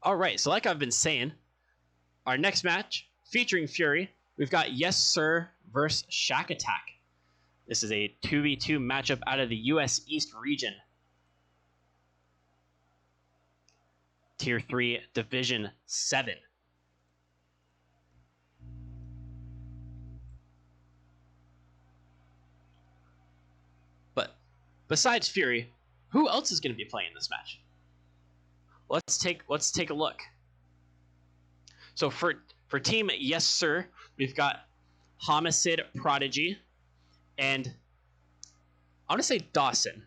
Alright, so like I've been saying, our next match featuring Fury, we've got Yessir versus Shaq Attack. This is a 2v2 matchup out of the US East region. Tier 3, Division 7. But besides Fury, who else is going to be playing this match? Let's take a look. So for Team Yessir, we've got Homicide Prodigy and I'm gonna say Dawson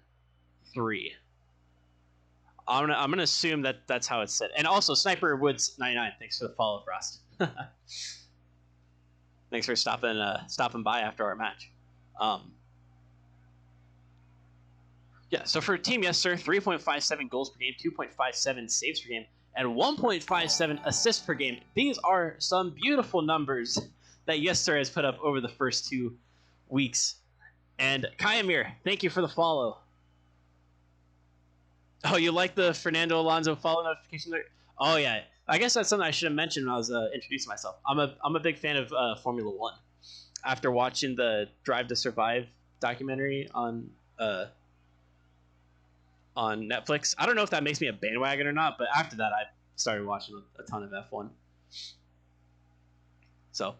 3. I'm gonna assume that that's how it's said. And also Sniper Woods 99. Thanks for the follow, Frost. Thanks for stopping by after our match. Yeah, so for Team Yessir, 3.57 goals per game, 2.57 saves per game, and 1.57 assists per game. These are some beautiful numbers that Yessir has put up over the first 2 weeks. And Kayamir, thank you for the follow. Oh, you like the Fernando Alonso follow notification there? Oh yeah, I guess that's something I should have mentioned when I was introducing myself. I'm a big fan of Formula One. After watching the Drive to Survive documentary on Netflix, I don't know if that makes me a bandwagon or not, but after that, I started watching a ton of F1. So,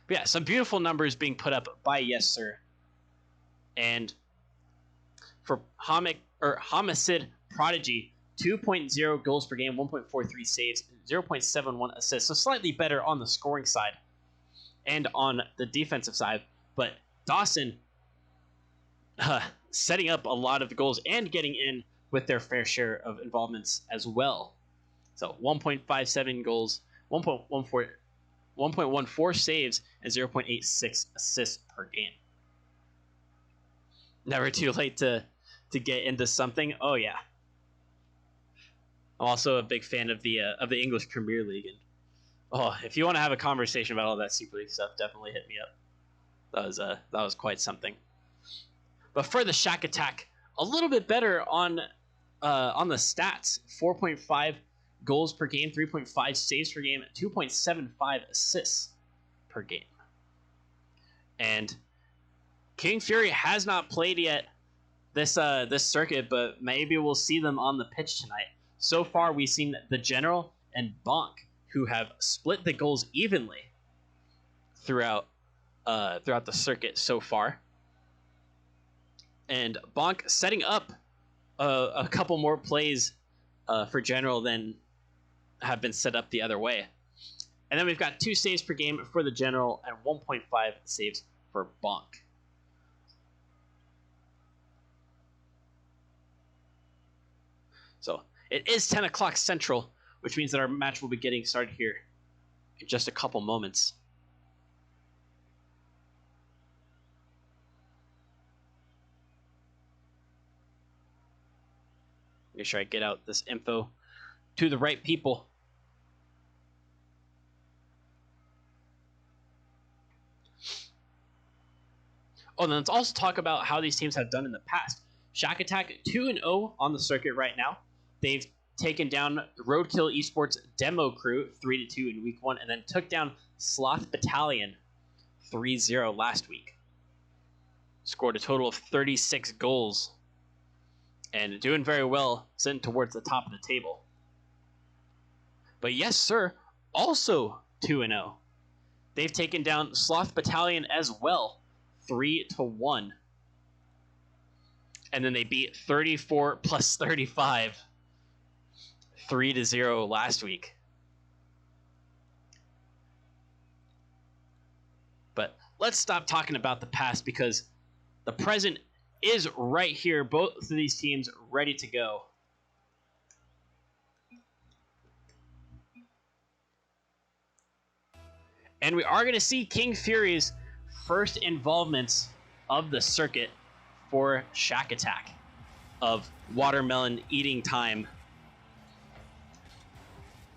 but yeah, some beautiful numbers being put up by Yessir. And for Homicide Prodigy, 2.0 goals per game, 1.43 saves, 0.71 assists. So slightly better on the scoring side and on the defensive side. But Dawson setting up a lot of the goals and getting in with their fair share of involvements as well. So 1.57 goals, 1.14 saves, and 0.86 assists per game. Never too late to get into something. Oh yeah. I'm also a big fan of the English Premier League, and if you want to have a conversation about all that Super League stuff, definitely hit me up. That was quite something. But for the Shaq Attack, a little bit better on the stats. 4.5 goals per game, 3.5 saves per game, 2.75 assists per game. And King Fury has not played yet this circuit, but maybe we'll see them on the pitch tonight. So far, we've seen the General and Bonk, who have split the goals evenly throughout the circuit so far. And Bonk setting up a couple more plays for General than have been set up the other way. And then we've got 2 saves per game for the General and 1.5 saves for Bonk. So it is 10 o'clock Central, which means that our match will be getting started here in just a couple moments. Make sure I get out this info to the right people. Oh, and let's also talk about how these teams have done in the past. Shaq Attack 2-0 on the circuit right now. They've taken down Roadkill Esports Demo Crew 3-2 in week 1, and then took down Sloth Battalion 3-0 last week. Scored a total of 36 goals. And doing very well, sitting towards the top of the table. But Yessir, also 2-0. They've taken down Sloth Battalion as well, 3-1. And then they beat 34 plus 35, 3-0 last week. But let's stop talking about the past, because the present is right here. Both of these teams ready to go. And we are going to see King Fury's first involvements of the circuit for Shaq Attack, of watermelon eating time.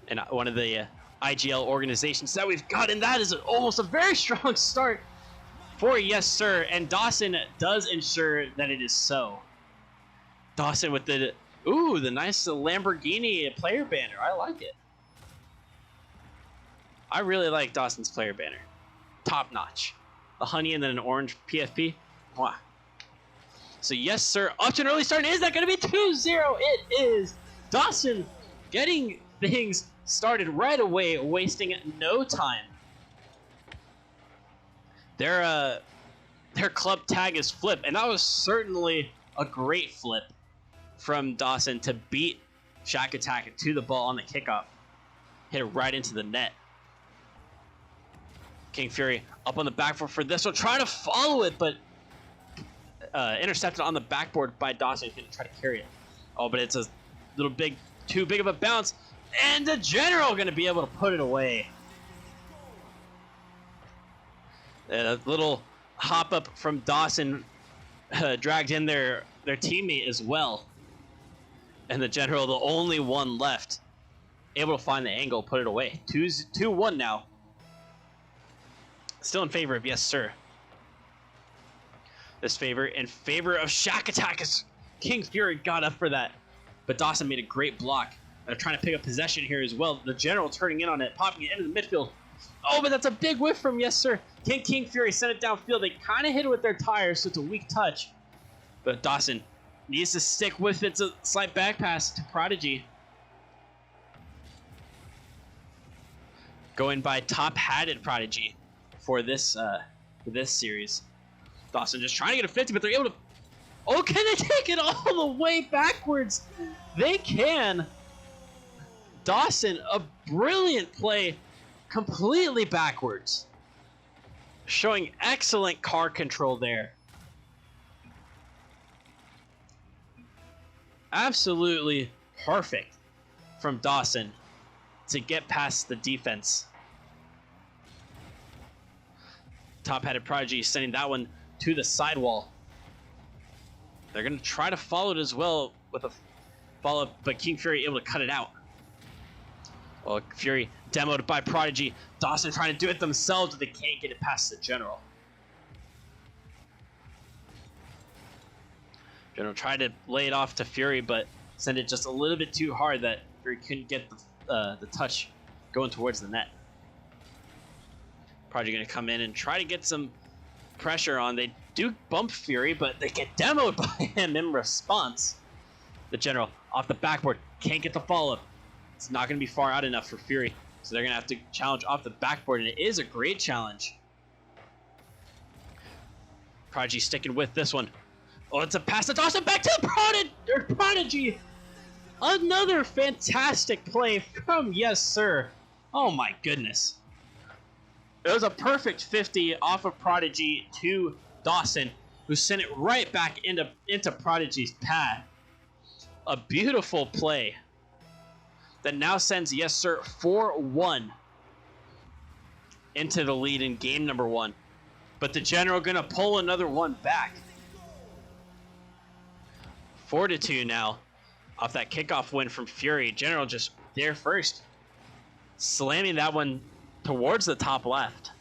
And one of the IGL organizations that we've got, and that is almost a very strong start for Yessir, and Dawson does ensure that it is so. Dawson with the Ooh, the nice Lamborghini player banner. I like it. I really like Dawson's player banner. Top notch. A honey and then an orange PFP. Wow. So yes, sir. Up to an early start. Is that going to be 2-0? It is. Dawson getting things started right away, wasting no time. Their club tag is flip, and that was certainly a great flip from Dawson to beat Shaq Attack to the ball on the kickoff. Hit it right into the net. King Fury up on the backboard for this one, trying to follow it, but intercepted on the backboard by Dawson. He's going to try to carry it. Oh, but it's a little big, too big of a bounce, and the General going to be able to put it away. And a little hop up from Dawson dragged in their teammate as well. And the General, the only one left, able to find the angle, put it away. 2-1 now. Still in favor of Yes Sir. This favor in favor of Shaq Attack as King Fury got up for that. But Dawson made a great block. They're trying to pick up possession here as well. The General turning in on it, popping it into the midfield. Oh, but that's a big whiff from Yes Sir. King Fury sent it downfield. They kind of hit it with their tires, so it's a weak touch. But Dawson needs to stick with it. It's a slight back pass to Prodigy. Going by top-hatted Prodigy for this series. Dawson just trying to get a 50, but they're able to... Oh, can they take it all the way backwards? They can. Dawson, a brilliant play, completely backwards. Showing excellent car control there. Absolutely perfect from Dawson to get past the defense. Top-hatted Prodigy sending that one to the sidewall. They're going to try to follow it as well with a follow-up, but King Fury able to cut it out. Well, Fury demoed by Prodigy. Dawson trying to do it themselves, but they can't get it past the General. General tried to lay it off to Fury, but sent it just a little bit too hard that Fury couldn't get the touch going towards the net. Prodigy going to come in and try to get some pressure on. They do bump Fury, but they get demoed by him in response. The General off the backboard can't get the follow-up. It's not going to be far out enough for Fury, so they're going to have to challenge off the backboard, and it is a great challenge. Prodigy sticking with this one. Oh, it's a pass to Dawson, back to Prodigy. Another fantastic play from Yes Sir. Oh my goodness. It was a perfect 50 off of Prodigy to Dawson, who sent it right back into Prodigy's path. A beautiful play that now sends Yes Sir 4-1 into the lead in game number 1. But the General gonna pull another one back. 4-2 now off that kickoff win from Fury. General just there first, slamming that one towards the top left.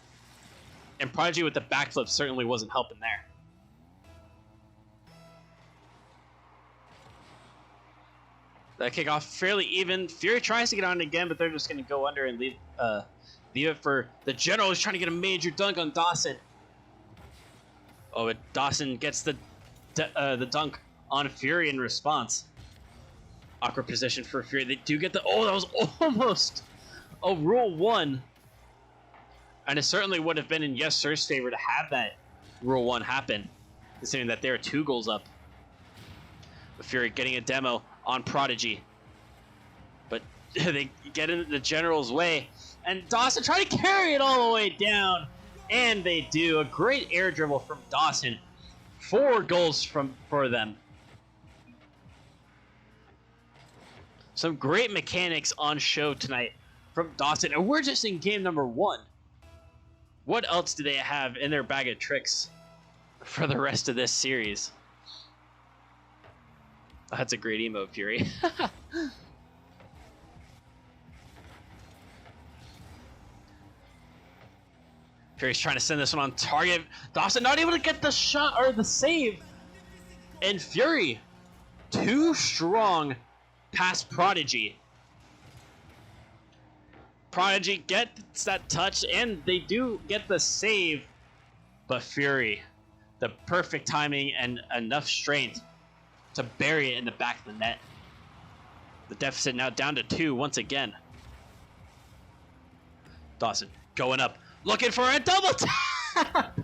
And Prodigy with the backflip certainly wasn't helping there. That kickoff fairly even. Fury tries to get on it again, but they're just going to go under and leave it for the General, who's trying to get a major dunk on Dawson. Oh, but Dawson gets the dunk on Fury in response. Awkward position for Fury. They do get the... Oh, that was almost a Rule 1. And it certainly would have been in Yes Sir's favor to have that Rule 1 happen, considering that they're 2 goals up. But Fury getting a demo on Prodigy. But they get in the General's way. And Dawson trying to carry it all the way down. And they do. A great air dribble from Dawson. 4 goals for them. Some great mechanics on show tonight from Dawson. And we're just in game number 1. What else do they have in their bag of tricks for the rest of this series? That's a great emote, Fury. Fury's trying to send this one on target. Dawson not able to get the shot or the save. And Fury too strong past Prodigy. Prodigy gets that touch, and they do get the save, but Fury, the perfect timing and enough strength to bury it in the back of the net. The deficit now down to 2 once again. Dawson going up, looking for a double tap!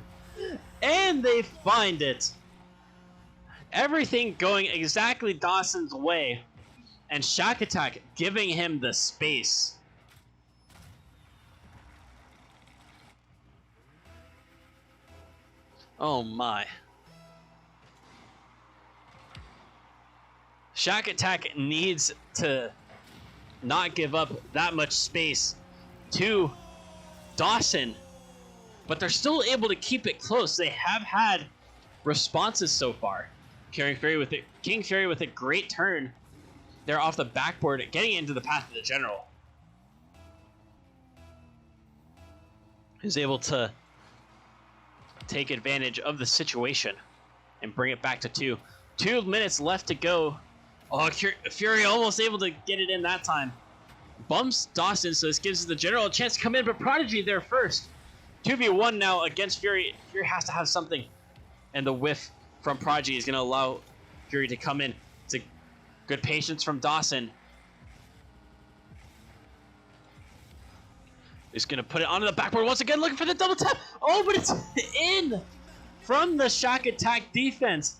And they find it. Everything going exactly Dawson's way, and Shaq Attack giving him the space. Oh my. Shaq Attack needs to not give up that much space to Dawson, but they're still able to keep it close. They have had responses so far. King Fury with a great turn. They're off the backboard, getting into the path of the general. Who's able to take advantage of the situation and bring it back to 2. 2 minutes left to go. Oh, Fury almost able to get it in that time. Bumps Dawson, so this gives the general a chance to come in, but Prodigy there first. 2v1 now against Fury. Fury has to have something. And the whiff from Prodigy is going to allow Fury to come in. It's a good patience from Dawson. He's going to put it onto the backboard once again, looking for the double tap. Oh, but it's in from the Shaq Attack defense.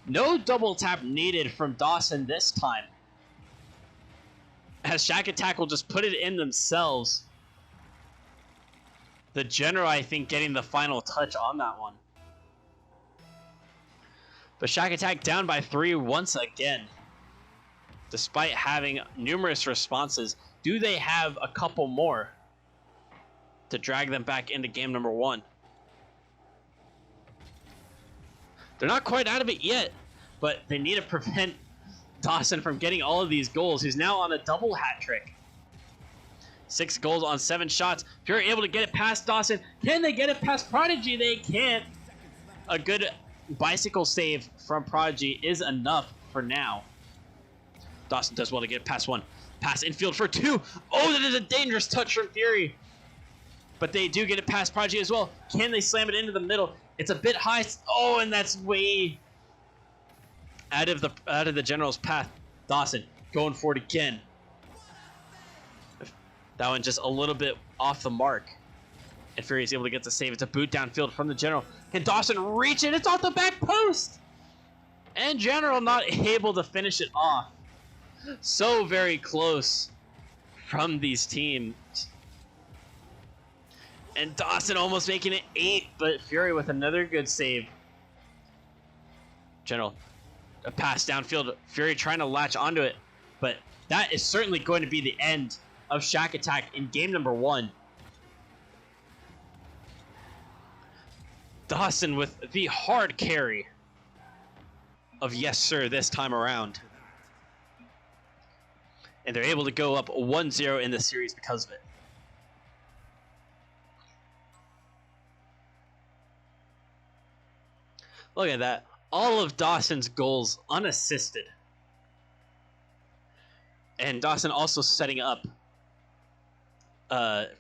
No double tap needed from Dawson this time, as Shaq Attack will just put it in themselves. The general, I think, getting the final touch on that one. But Shaq Attack down by 3 once again. Despite having numerous responses, do they have a couple more to drag them back into game number 1? They're not quite out of it yet, but they need to prevent Dawson from getting all of these goals. He's now on a double hat trick. 6 goals on 7 shots. Fury able to get it past Dawson. Can they get it past Prodigy? They can't. A good bicycle save from Prodigy is enough for now. Dawson does well to get past 1. Pass infield for 2. Oh, that is a dangerous touch from Fury. But they do get it past Prodigy as well. Can they slam it into the middle? It's a bit high. Oh, and that's way out of the general's path. Dawson going for it again. That one just a little bit off the mark. And Fury is able to get the save. It's a boot downfield from the general. Can Dawson reach it? It's off the back post. And general not able to finish it off. So very close from these teams. And Dawson almost making it 8, but Fury with another good save. General, a pass downfield. Fury trying to latch onto it, but that is certainly going to be the end of Shaq Attack in game number 1. Dawson with the hard carry of Yessir this time around. And they're able to go up 1-0 in the series because of it. Look at that. All of Dawson's goals unassisted. And Dawson also setting up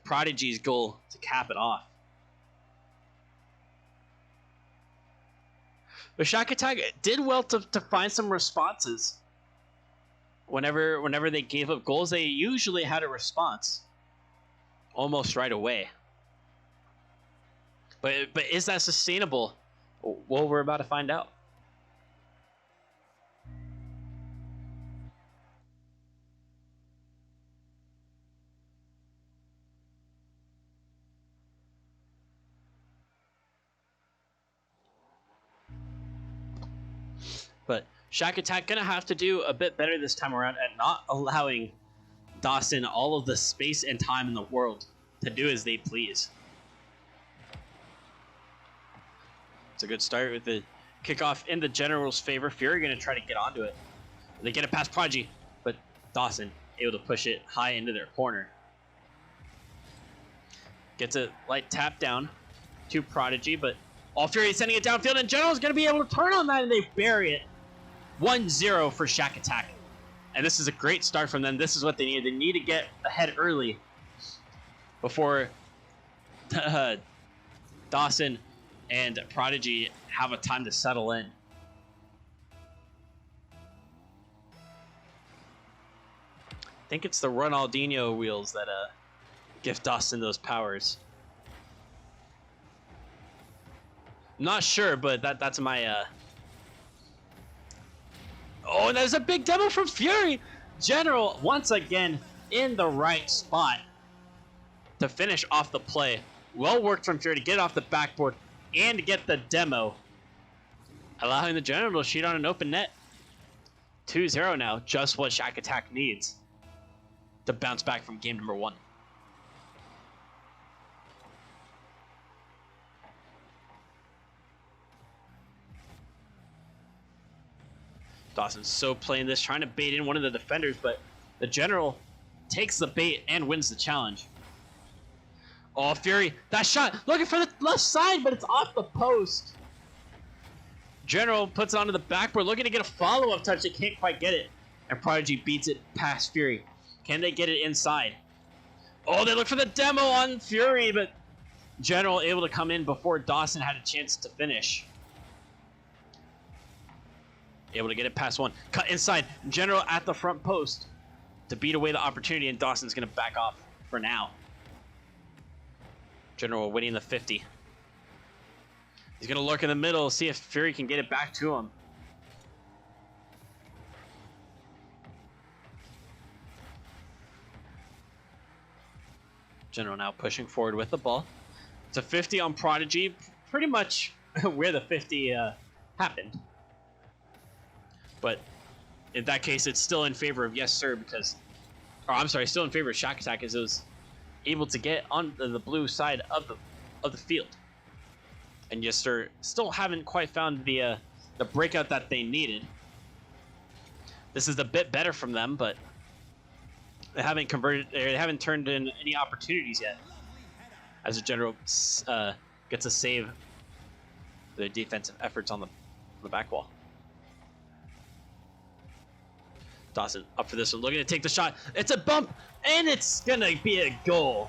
Prodigy's goal to cap it off. But Shaq Attack did well to find some responses. Whenever they gave up goals, they usually had a response almost right away. But is that sustainable? Well, we're about to find out. But Shaq Attack gonna have to do a bit better this time around at not allowing Dawson all of the space and time in the world to do as they please. It's a good start with the kickoff in the general's favor. Fury gonna try to get onto it. They get it past Prodigy, but Dawson able to push it high into their corner. Gets a light tap down to Prodigy, but all Fury is sending it downfield, and general's gonna be able to turn on that, and they bury it. 1-0 for Shaq Attack. And this is a great start from them. This is what they need. They need to get ahead early before Dawson and Prodigy have a time to settle in. I think it's the Ronaldinho wheels that give Dawson those powers. Not sure, but that's my Oh, there's a big demo from Fury. General once again in the right spot to finish off the play. Well worked from Fury to get off the backboard and to get the demo, allowing the General to shoot on an open net. 2-0 now, just what Shaq Attack needs to bounce back from game number 1. Dawson's so playing this, trying to bait in one of the defenders, but the General takes the bait and wins the challenge. Oh, Fury, that shot, looking for the left side, but it's off the post. General puts it onto the backboard, looking to get a follow-up touch. They can't quite get it, and Prodigy beats it past Fury. Can they get it inside? Oh, they look for the demo on Fury, but General able to come in before Dawson had a chance to finish. Able to get it past one. Cut inside. General at the front post to beat away the opportunity, and Dawson's going to back off for now. General winning the 50. He's going to lurk in the middle, see if Fury can get it back to him. General now pushing forward with the ball. It's a 50 on Prodigy, pretty much where the 50 happened. But in that case, it's still in favor of Yessir because, or I'm sorry, still in favor of Shaq Attack as it was able to get on the blue side of the field. And Yessir still haven't quite found the breakout that they needed. This is a bit better from them, but they haven't converted. They haven't turned in any opportunities yet. As the General gets a save, their defensive efforts on the back wall. Dawson up for this one, looking to take the shot. It's a bump, and it's gonna be a goal.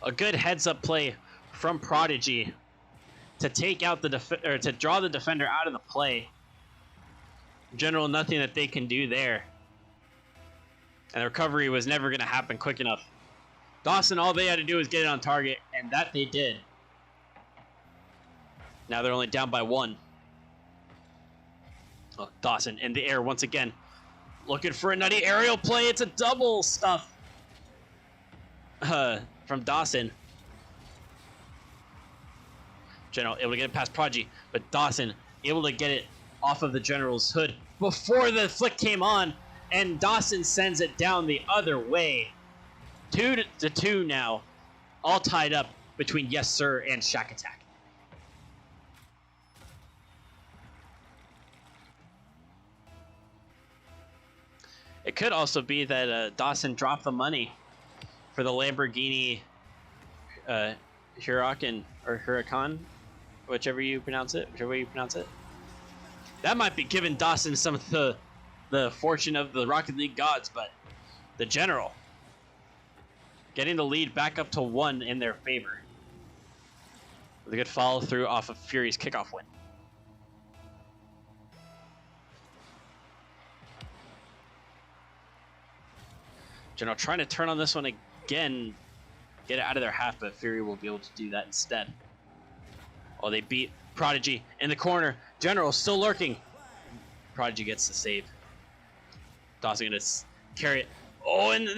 A good heads-up play from Prodigy to take out to draw the defender out of the play. General, nothing that they can do there, and the recovery was never gonna happen quick enough. Dawson, all they had to do was get it on target, and that they did. Now they're only down by 1. Oh, Dawson in the air once again. Looking for a nutty aerial play. It's a double stuff from Dawson. General able to get it past Prodigy, but Dawson able to get it off of the General's hood before the flick came on, and Dawson sends it down the other way. 2-2 now, all tied up between Yessir and Shaq Attack. It could also be that Dawson dropped the money for the Lamborghini Huracan or Huracan, whichever way you pronounce it. That might be giving Dawson some of the fortune of the Rocket League gods, but the General getting the lead back up to 1 in their favor with a good follow through off of Fury's kickoff win. General trying to turn on this one again, get it out of their half, but Fury will be able to do that instead. Oh, they beat Prodigy in the corner. General still lurking. Prodigy gets the save. Dawson gonna carry it. Oh, and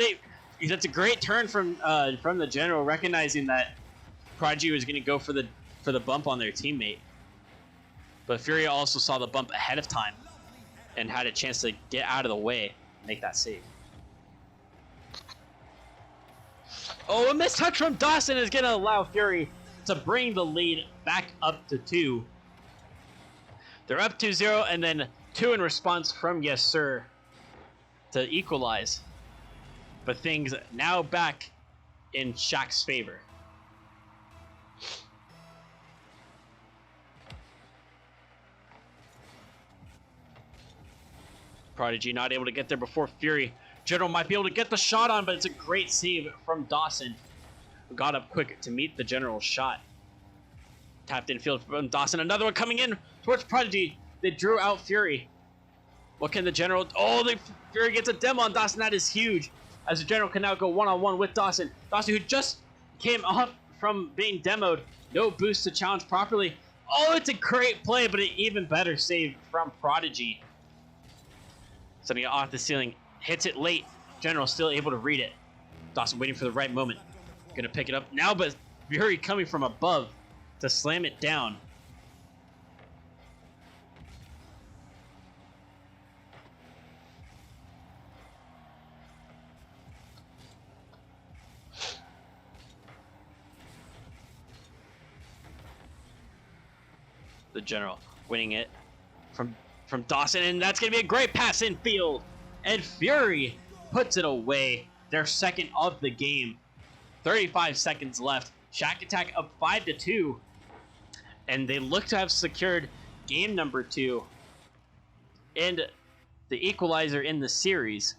that's a great turn from the General, recognizing that Prodigy was gonna go for the bump on their teammate. But Fury also saw the bump ahead of time and had a chance to get out of the way and make that save. Oh, a missed touch from Dawson is going to allow Fury to bring the lead back up to 2. They're up 2-0, and then 2 in response from Yessir to equalize. But things now back in Shaq's favor. Prodigy not able to get there before Fury. General might be able to get the shot on, but it's a great save from Dawson, who got up quick to meet the General's shot. Tapped in field from Dawson. Another one coming in towards Prodigy. They drew out Fury. What can the General... Oh, the Fury gets a demo on Dawson. That is huge. As the General can now go one-on-one with Dawson. Dawson, who just came off from being demoed. No boost to challenge properly. Oh, it's a great play, but an even better save from Prodigy. Sending it off the ceiling. Hits it late. General still able to read it. Dawson waiting for the right moment. Gonna pick it up now, but Fury coming from above to slam it down. The General winning it from Dawson, and that's going to be a great pass in field. And Fury puts it away. Their second of the game. 35 seconds left. Shaq Attack up 5-2. And they look to have secured game number 2. And the equalizer in the series.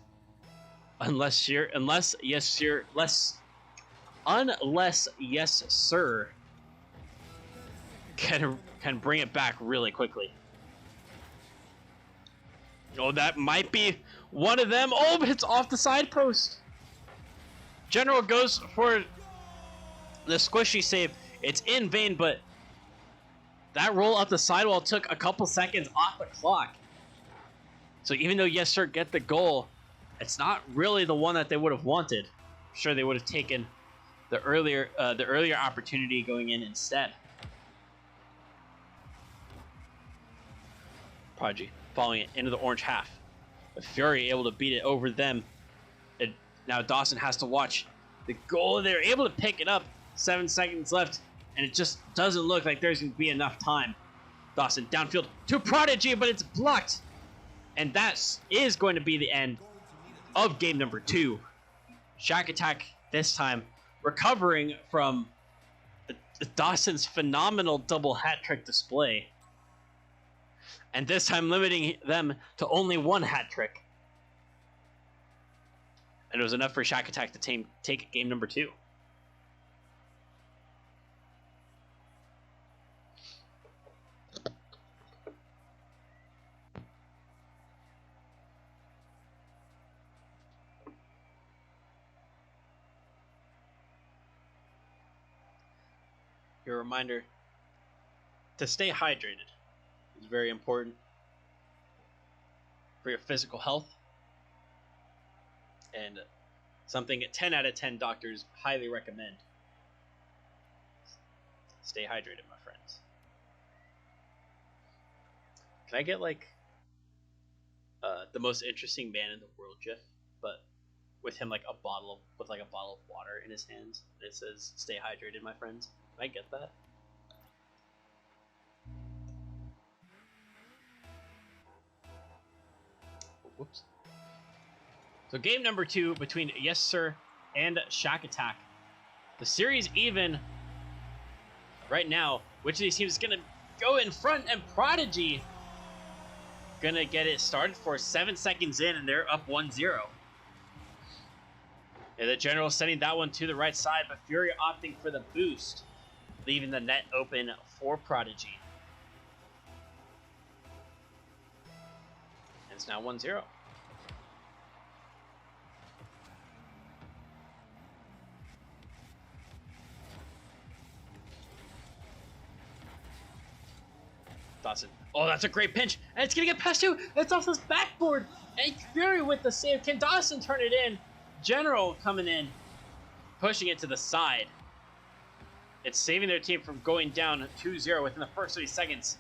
Unless Yessir can bring it back really quickly. Oh, that might be one of them. Oh, but it's off the side post. General goes for the squishy save. It's in vain, but that roll up the sidewall took a couple seconds off the clock. So even though Yessir get the goal, it's not really the one that they would have wanted. I'm sure they would have taken the earlier opportunity going in instead. Prodigy following it into the orange half. But Fury able to beat it over them. And now Dawson has to watch the goal. They're able to pick it up. 7 seconds left, and it just doesn't look like there's going to be enough time. Dawson downfield to Prodigy, but it's blocked. And that is going to be the end of game number 2. Shaq Attack this time recovering from Dawson's phenomenal double hat trick display. And this time limiting them to only one hat trick. And it was enough for Shaq Attack to take game number 2. Your reminder to stay hydrated is very important for your physical health, and something 10 out of 10 doctors highly recommend. Stay hydrated, my friends. Can I get like the most interesting man in the world gif, but with him like a bottle of water in his hands and it says "Stay hydrated, my friends"? Can I get that? Whoops. So game number 2 between Yessir and Shaq Attack. The series even right now. Which of these teams is going to go in front? And Prodigy going to get it started for 7 seconds in, and they're up 1-0. And the General sending that one to the right side, but Fury opting for the boost, leaving the net open for Prodigy. And it's now 1-0. Dawson. Oh, that's a great pinch. And it's going to get past too. It's off this backboard. And Fury with the save. Can Dawson turn it in? General coming in, pushing it to the side. It's saving their team from going down 2-0 within the first 30 seconds.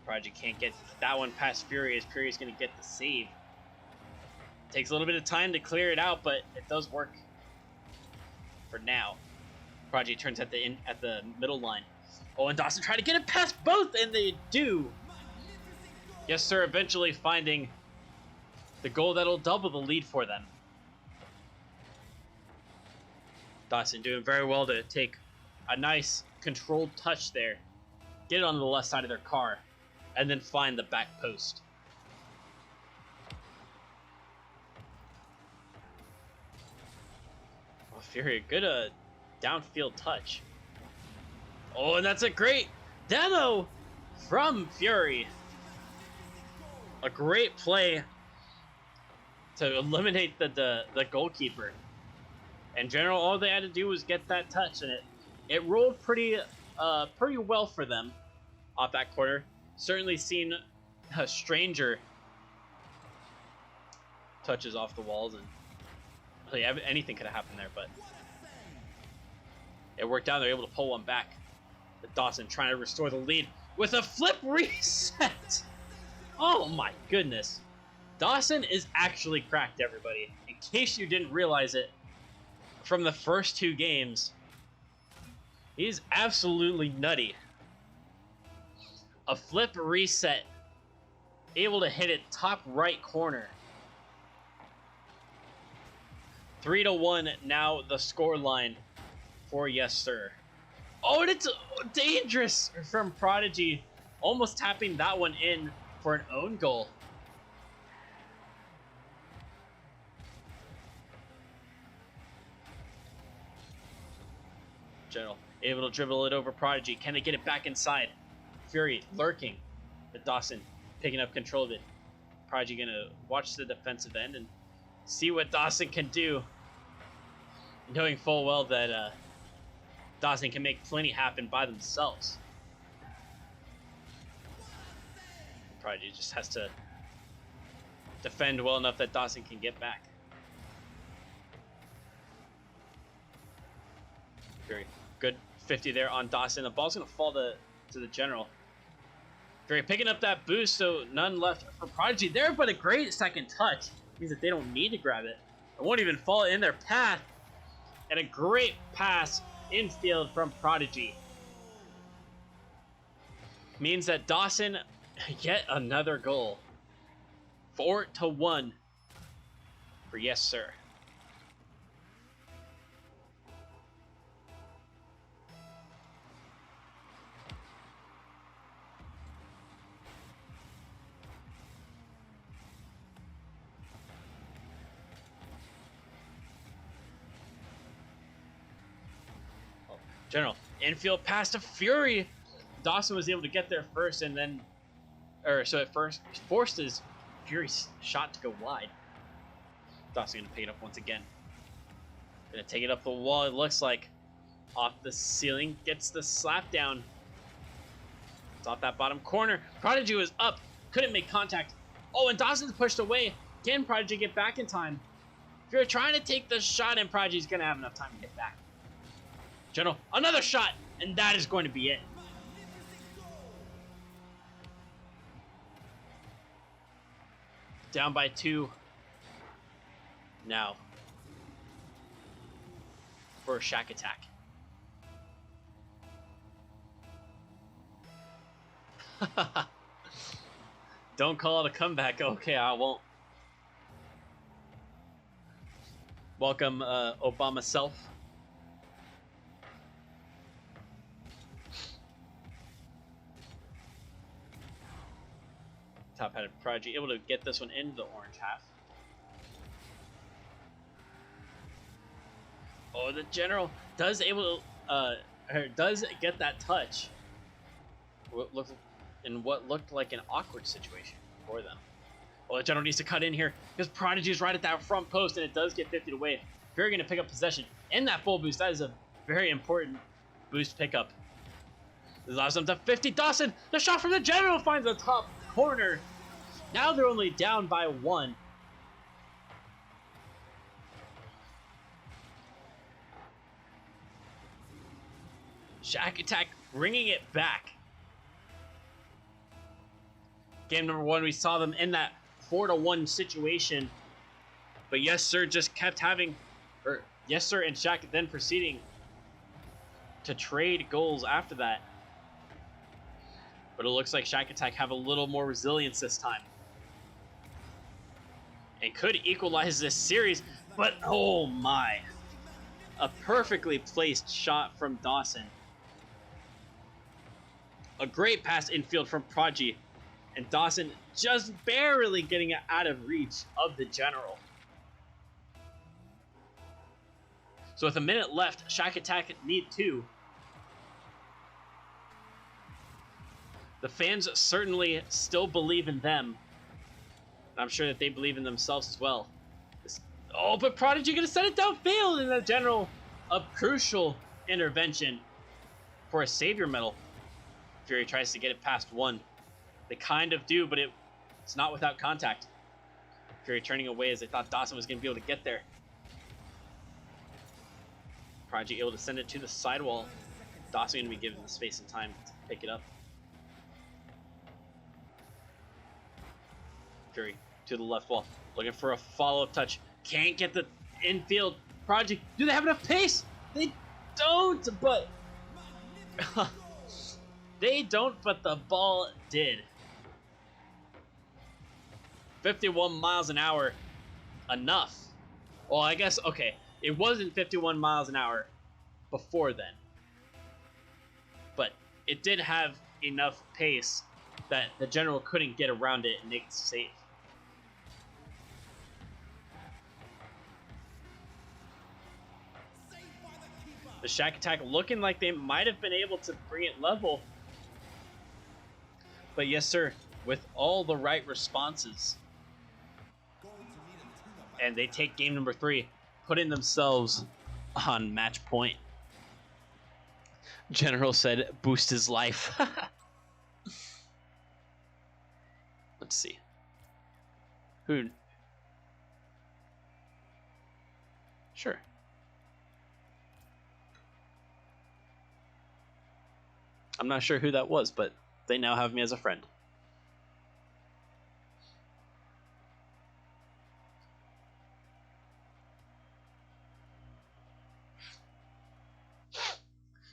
Prodigy can't get that one past Fury, as Fury is going to get the save. Takes a little bit of time to clear it out, but it does work for now. Prodigy turns at the middle line. Oh, and Dawson trying to get it past both, and they do. Yessir eventually finding the goal that'll double the lead for them. Dawson doing very well to take a nice controlled touch there get it on the left side of their car, and then find the back post. Oh, Fury, a good downfield touch. Oh, and that's a great demo from Fury. A great play to eliminate the goalkeeper. In general, all they had to do was get that touch, and it rolled pretty well for them off that corner. Certainly seen a stranger touches off the walls, and really anything could have happened there, but it worked out. They're able to pull one back. But Dawson trying to restore the lead with a flip reset. Oh my goodness. Dawson is actually cracked, everybody. In case you didn't realize it, from the first 2 games, he's absolutely nutty. A flip reset, able to hit it top right corner. 3-1 now the score line for Yessir. Oh, and it's dangerous from Prodigy, almost tapping that one in for an own goal. General able to dribble it over Prodigy. Can they get it back inside? Fury lurking, but Dawson picking up control of it. Prodigy gonna watch the defensive end and see what Dawson can do, knowing full well that Dawson can make plenty happen by themselves. Prodigy just has to defend well enough that Dawson can get back. Very good 50 there on Dawson. The ball's going to fall to the General. Very picking up that boost, so none left for Prodigy there, but a great second touch. Means that they don't need to grab it. It won't even fall in their path. And a great pass infield from Prodigy. Means that Dawson, yet another goal. 4-1 for Yessir. General, infield pass to Fury. Dawson was able to get there first, and then, so at first forced his Fury's shot to go wide. Dawson gonna pick it up once again. Gonna take it up the wall. It looks like off the ceiling, gets the slap down. It's off that bottom corner. Prodigy was up, couldn't make contact. Oh, and Dawson's pushed away. Can Prodigy get back in time? Fury trying to take the shot, and Prodigy's gonna have enough time to get back. General, another shot, and that is going to be it. Down by 2. Now for a Shaq attack. Don't call it a comeback. Okay, I won't. Welcome, Obama self. Top-headed Prodigy able to get this one into the orange half. Oh, the General does does get that touch. In what looked like an awkward situation for them. Oh, the General needs to cut in here because Prodigy is right at that front post, and it does get 50 away. Very going to pick up possession in that full boost. That is a very important boost pickup. This allows them to 50. Dawson, the shot from the General finds the top corner. Now they're only down by 1. Shaq attack, bringing it back. Game number 1, we saw them in that 4-1 situation, but Yessir just kept having, or Yessir and Shaq then proceeding to trade goals after that. But it looks like Shaq attack have a little more resilience this time. And could equalize this series, but oh my. A perfectly placed shot from Dawson. A great pass infield from Prodigy. And Dawson just barely getting it out of reach of the General. So with a minute left, Shaq Attack need 2. The fans certainly still believe in them. I'm sure that they believe in themselves as well. Oh, but Prodigy gonna send it downfield, and the General, a crucial intervention for a Savior medal. Fury tries to get it past 1. They kind of do, but it's not without contact. Fury turning away as they thought Dawson was gonna be able to get there. Prodigy able to send it to the sidewall. Dawson gonna be given the space and time to pick it up. Fury to the left wall, looking for a follow-up touch. Can't get the infield. Prodigy, do they have enough pace? They don't, but but the ball did. 51 miles an hour, enough. Well, I guess, okay, it wasn't 51 miles an hour before then, but it did have enough pace that the General couldn't get around it and make it safe. The Shaq Attack looking like they might have been able to bring it level. But yes, sir, with all the right responses. And they take game number 3, putting themselves on match point. General said, boost his life. Let's see. Who? Sure. I'm not sure who that was, but they now have me as a friend.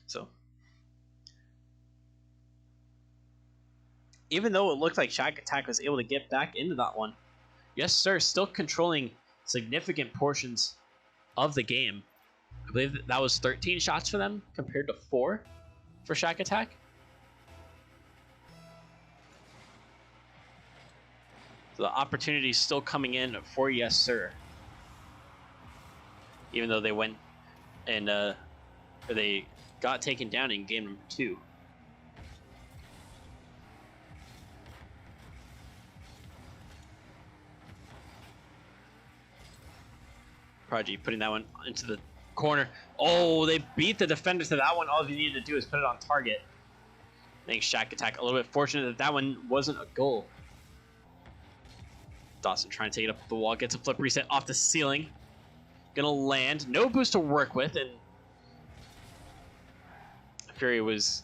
So, even though it looked like Shaq Attack was able to get back into that one, yes, sir, still controlling significant portions of the game. I believe that was 13 shots for them compared to 4 for Shaq Attack. So the opportunity is still coming in for yes, sir. Even though they went and they got taken down in game number 2. Prodigy putting that one into the corner. Oh, they beat the defender to that one. All you needed to do is put it on target. I think Shaq Attack a little bit fortunate that that one wasn't a goal. Dawson trying to take it up the wall. Gets a flip reset off the ceiling. Gonna land. No boost to work with, and Fury was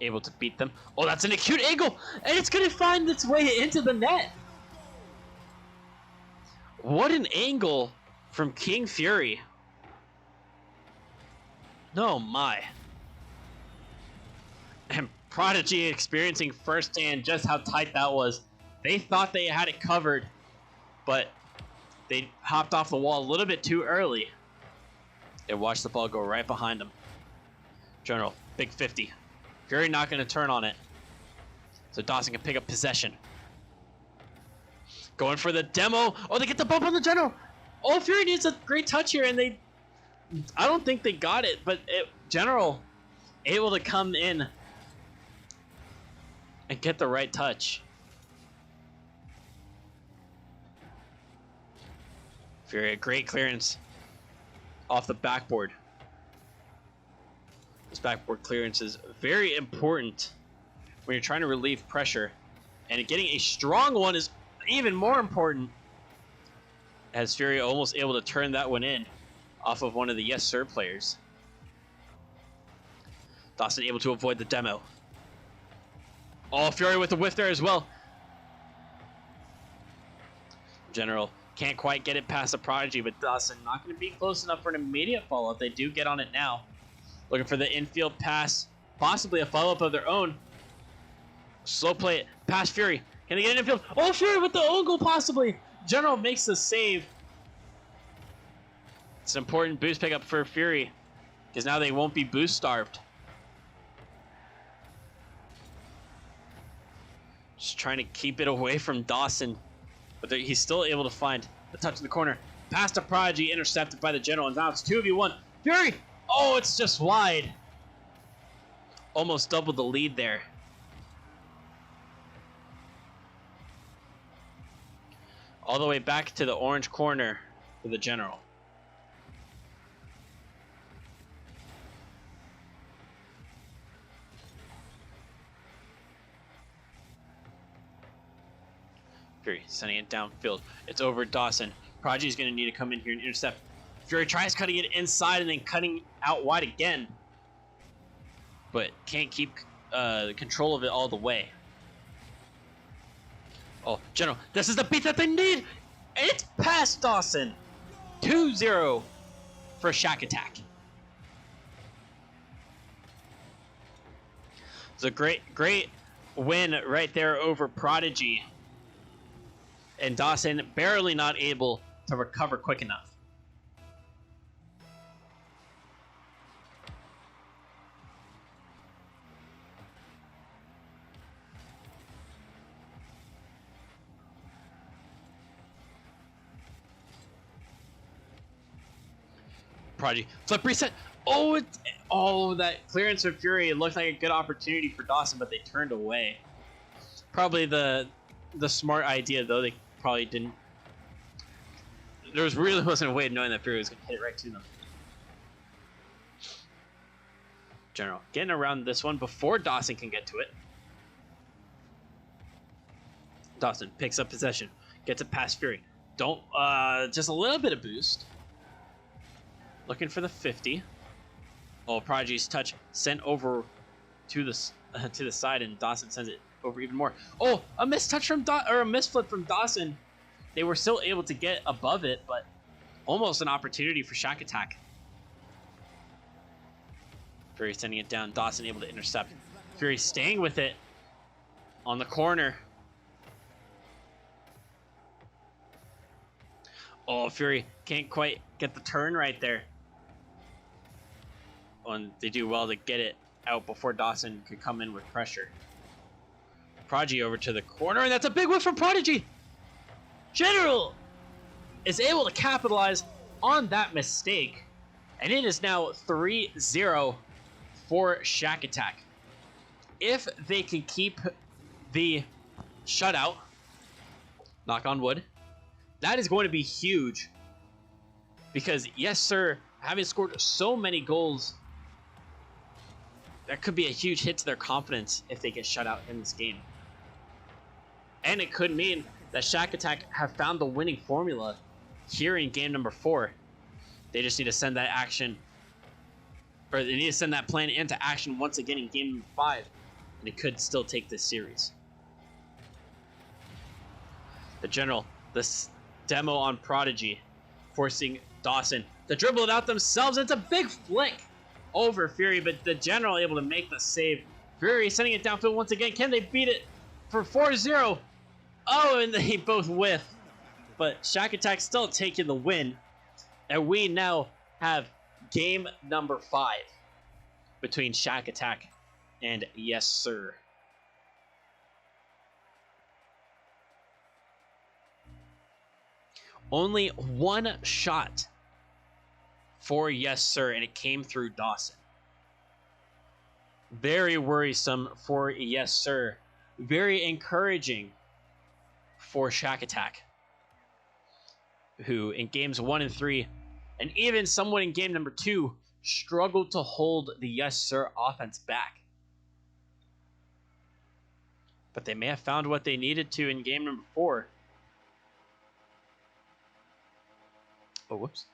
able to beat them. Oh, that's an acute angle, and it's gonna find its way into the net. What an angle from King Fury. No, my. And Prodigy experiencing firsthand just how tight that was. They thought they had it covered, but they hopped off the wall a little bit too early. They watched the ball go right behind them. General, big 50. Fury not going to turn on it. So Dawson can pick up possession. Going for the demo. Oh, they get the bump on the General. Oh, Fury needs a great touch here, and I don't think they got it, but General able to come in and get the right touch. Fury, a great clearance off the backboard. This backboard clearance is very important when you're trying to relieve pressure, and getting a strong one is even more important, as Fury almost able to turn that one in off of one of the Yes Sir players. Dawson able to avoid the demo. Oh, Fury with the whiff there as well. General can't quite get it past the Prodigy, but Dawson not going to be close enough for an immediate follow-up. They do get on it now. Looking for the infield pass, possibly a follow-up of their own. Slow play it past Fury. Can they get an infield? Oh, Fury with the own goal possibly. General makes the save. It's an important boost pickup for Fury, because now they won't be boost starved. Just trying to keep it away from Dawson. But he's still able to find the touch in the corner. Pass to Prodigy, intercepted by the General, and now it's 2v1. Fury! Oh, it's just wide. Almost doubled the lead there. All the way back to the orange corner for the General. Fury sending it downfield. It's over Dawson. Prodigy's going to need to come in here and intercept. Fury tries cutting it inside and then cutting out wide again. But can't keep control of it all the way. Oh, General, this is the beat that they need! And it's past Dawson! 2-0 for Shaq Attack. It's a great win right there over Prodigy. And Dawson barely not able to recover quick enough. Prodigy flip reset. Oh, that clearance of Fury. It looked like a good opportunity for Dawson, but they turned away. Probably the smart idea, though. They probably didn't. There really wasn't a way of knowing that Fury was going to hit it right to them. General getting around this one before Dawson can get to it. Dawson picks up possession, gets it past Fury. Just a little bit of boost. Looking for the 50. Oh, Prodigy's touch sent over to the side, and Dawson sends it over even more. Oh, a missed touch from a misflip from Dawson. They were still able to get above it, but almost an opportunity for Shaq Attack. Fury sending it down. Dawson able to intercept. Fury staying with it on the corner. Oh, Fury can't quite get the turn right there. And they do well to get it out before Dawson could come in with pressure. Prodigy over to the corner, and that's a big win from Prodigy. General is able to capitalize on that mistake, and it is now 3-0 for Shaq Attack. If they can keep the shutout, knock on wood, that is going to be huge, because Yessir, having scored so many goals, that could be a huge hit to their confidence if they get shut out in this game. And it could mean that Shaq Attack have found the winning formula here in game number 4. They just need to send that action, or they need to send that plan into action once again in game number 5, and it could still take this series. The General, this demo on Prodigy, forcing Dawson to dribble it out themselves. It's a big flick over Fury, but the General able to make the save. Fury sending it downfield once again. Can they beat it for 4-0? Oh, and they both whiff. But Shaq Attack still taking the win. And we now have game number 5 between Shaq Attack and Yessir. Only one shot for Yessir, and it came through Dawson. Very worrisome for Yessir. Very encouraging for Shaq Attack, who in games 1 and 3, and even somewhat in game number 2, struggled to hold the Yessir offense back. But they may have found what they needed to in game number 4. Oh, whoops.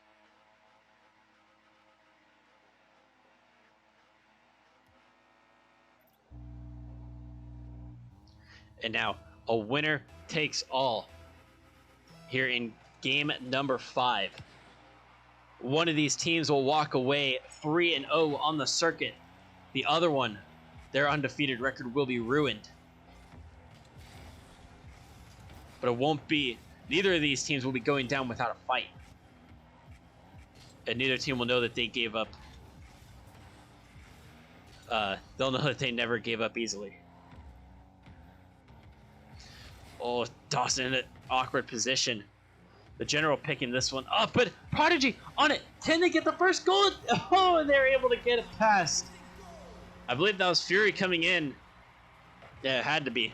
And now, a winner takes all here in game number 5. One of these teams will walk away 3-0 on the circuit. The other one, their undefeated record will be ruined. But it won't be, neither of these teams will be going down without a fight. And neither team will know that they gave up. They'll know that they never gave up easily. Oh, Dawson in an awkward position. The General picking this one up, but Prodigy on it. Can they get the first goal? Oh, and they're able to get it past. I believe that was Fury coming in. Yeah, it had to be.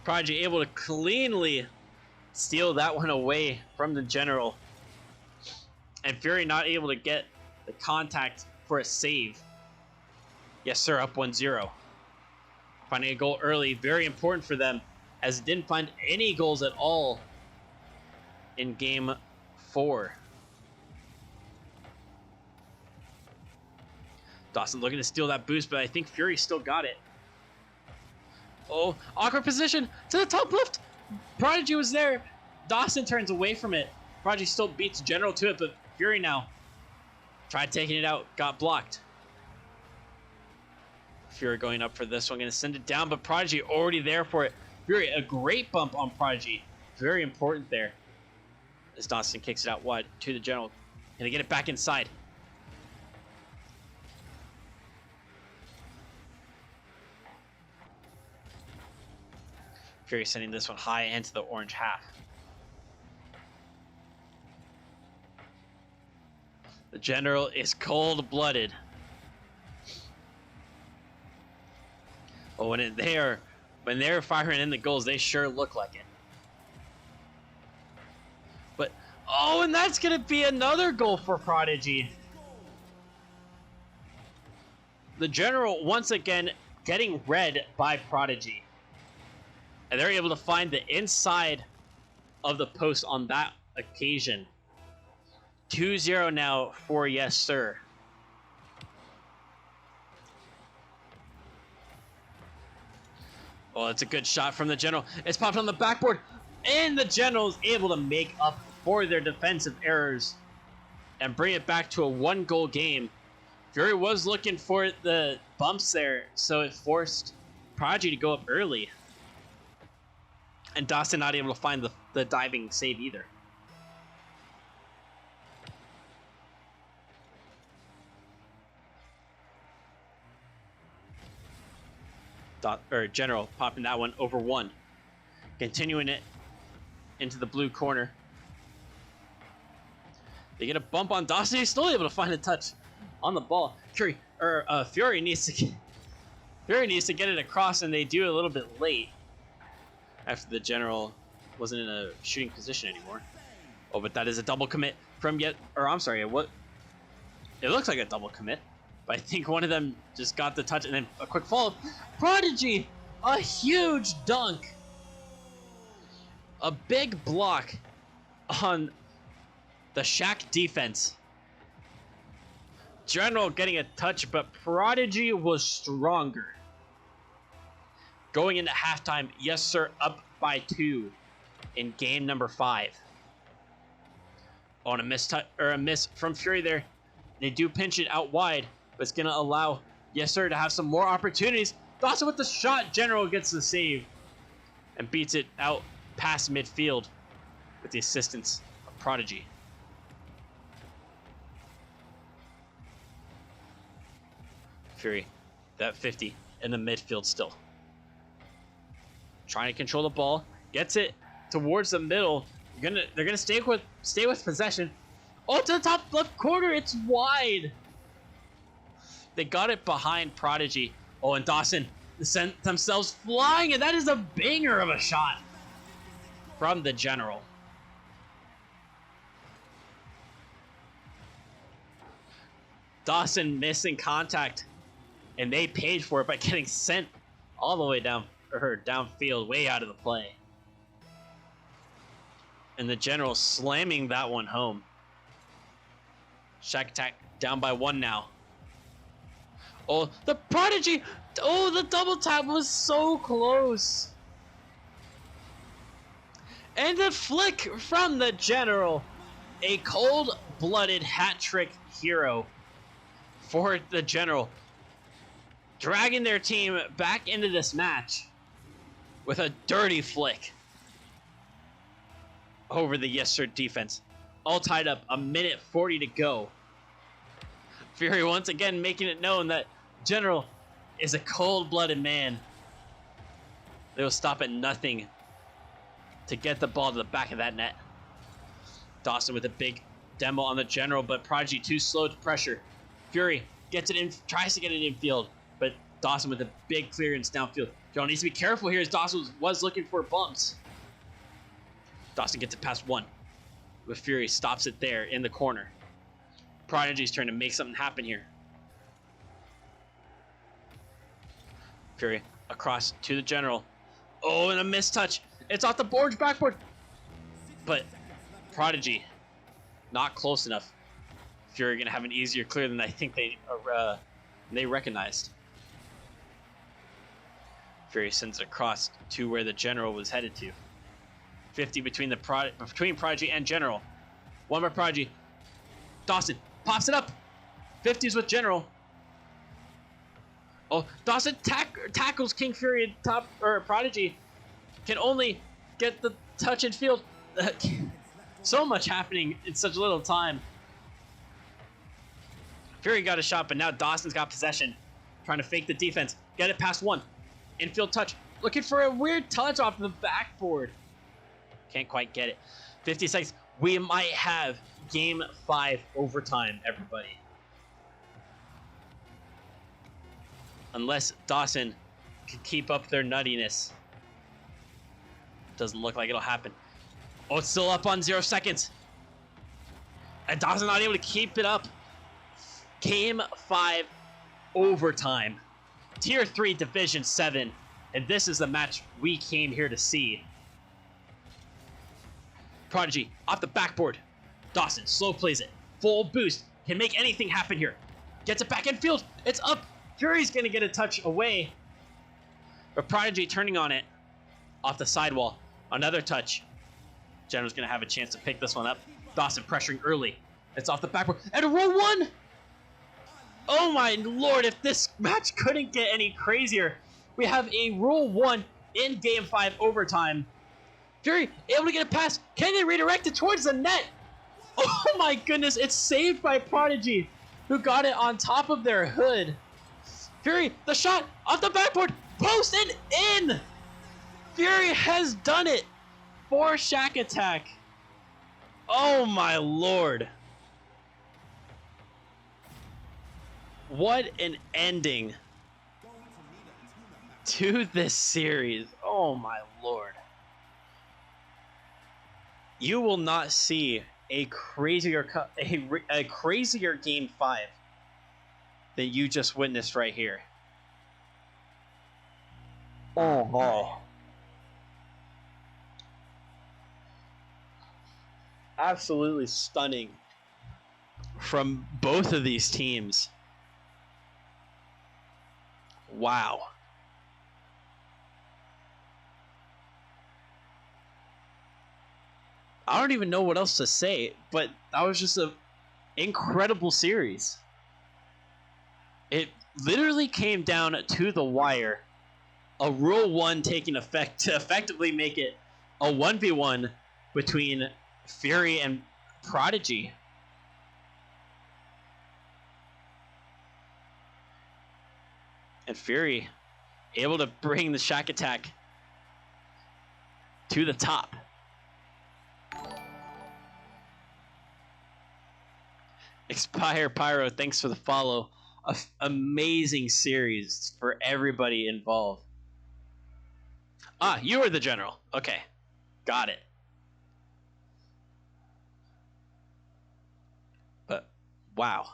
Prodigy able to cleanly steal that one away from the General. And Fury not able to get the contact for a save. Yes, sir, up 1-0. Finding a goal early, very important for them, as it didn't find any goals at all in game 4. Dawson looking to steal that boost, but I think Fury still got it. Oh, awkward position to the top left. Prodigy was there. Dawson turns away from it. Prodigy still beats General to it, but Fury now tried taking it out, got blocked. Fury going up for this one, going to send it down, but Prodigy already there for it. Fury, a great bump on Prodigy. Very important there. As Dawson kicks it out wide to the General. Going to get it back inside. Fury sending this one high into the orange half. The General is cold-blooded. Oh, when they're firing in the goals, they sure look like it. But, oh, and that's going to be another goal for Prodigy. The General, once again, getting read by Prodigy. And they're able to find the inside of the post on that occasion. 2-0 now for Yes Sir. Oh, it's a good shot from the General. It's popped on the backboard. And the General is able to make up for their defensive errors and bring it back to a 1-goal game. Fury was looking for the bumps there, so it forced Prodigy to go up early. And Dawson not able to find the diving save either. General popping that one over 1. Continuing it into the blue corner. They get a bump on Dawson. He's still able to find a touch on the ball. Fury needs to get it across, and they do it a little bit late after the General wasn't in a shooting position anymore. Oh, but that is a double commit from it looks like a double commit, but I think one of them just got the touch and then a quick follow. Prodigy, a huge dunk. A big block on the Shaq defense. General getting a touch, but Prodigy was stronger. Going into halftime, Yes Sir up by 2 in game number 5. On a miss from Fury there. They do pinch it out wide, but it's going to allow Yes Sir to have some more opportunities. Dawson with the shot. General gets the save and beats it out past midfield with the assistance of Prodigy. Fury, that 50 in the midfield still. Trying to control the ball, gets it towards the middle. They're gonna stay with possession. Oh, to the top left corner, it's wide. They got it behind Prodigy. Oh, and Dawson sent themselves flying, and that is a banger of a shot from the General. Dawson missing contact, and they paid for it by getting sent all the way downfield, way out of the play. And the General slamming that one home. Shaq attack down by 1 now. Oh, the Prodigy! Oh, the double tap was so close. And the flick from the General. A cold-blooded hat-trick hero for the General. Dragging their team back into this match with a dirty flick over the Yes Sir defense. All tied up, a minute 40 to go. Fury once again making it known that General is a cold-blooded man. They will stop at nothing to get the ball to the back of that net. Dawson with a big demo on the general, but Prodigy too slow to pressure. Fury gets it in, tries to get it infield, but Dawson with a big clearance downfield. General needs to be careful here as Dawson was looking for bumps. Dawson gets it past one, but Fury stops it there in the corner. Prodigy's trying to make something happen here. Fury across to the general. Oh, and a missed touch. It's off the orange backboard. But Prodigy, not close enough. Fury gonna have an easier clear than I think they recognized. Fury sends it across to where the general was headed to. 50 between Prodigy and general. One more Prodigy. Dawson pops it up. 50s with general. Oh, Dawson tackles King Fury top or Prodigy. Can only get the touch and field. So much happening in such little time. Fury got a shot, but now Dawson's got possession. Trying to fake the defense. Get it past one. Infield touch. Looking for a weird touch off the backboard. Can't quite get it. 50 seconds. We might have Game 5 overtime, everybody. Unless Dawson can keep up their nuttiness. Doesn't look like it'll happen. Oh, it's still up on 0 seconds. And Dawson not able to keep it up. Game 5 overtime. Tier 3 Division 7. And this is the match we came here to see. Prodigy off the backboard. Dawson slow plays it. Full boost. Can make anything happen here. Gets it back in field. It's up. Fury's going to get a touch away. But Prodigy turning on it. Off the sidewall. Another touch. General's going to have a chance to pick this one up. Dawson pressuring early. It's off the backboard. And a roll one! Oh my lord, if this match couldn't get any crazier. We have a Rule 1 in Game 5 overtime. Fury able to get a pass. Can they redirect it towards the net? Oh my goodness, it's saved by Prodigy, who got it on top of their hood. Fury, the shot off the backboard. Post and in! Fury has done it for Shaq Attack. Oh my lord. What an ending to this series. Oh my lord. You will not see a crazier Game 5 than you just witnessed right here. Oh. Absolutely stunning from both of these teams. Wow. I don't even know what else to say, but that was just an incredible series. It literally came down to the wire. A Rule 1 taking effect to effectively make it a 1v1 between Fury and Prodigy. And Fury able to bring the Shaq Attack to the top. Expire Pyro, thanks for the follow. Amazing series for everybody involved. Ah, you were the general. Okay, got it. But wow.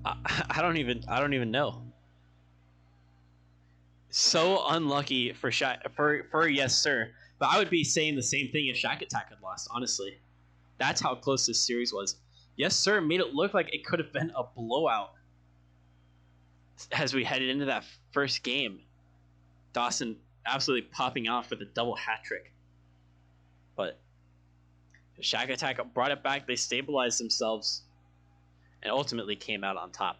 I don't even know. So unlucky for Yessir. But I would be saying the same thing if Shaq Attack had lost, honestly. That's how close this series was. Yessir made it look like it could have been a blowout as we headed into that first game. Dawson absolutely popping off for the double hat trick. But Shaq Attack brought it back. They stabilized themselves and ultimately came out on top.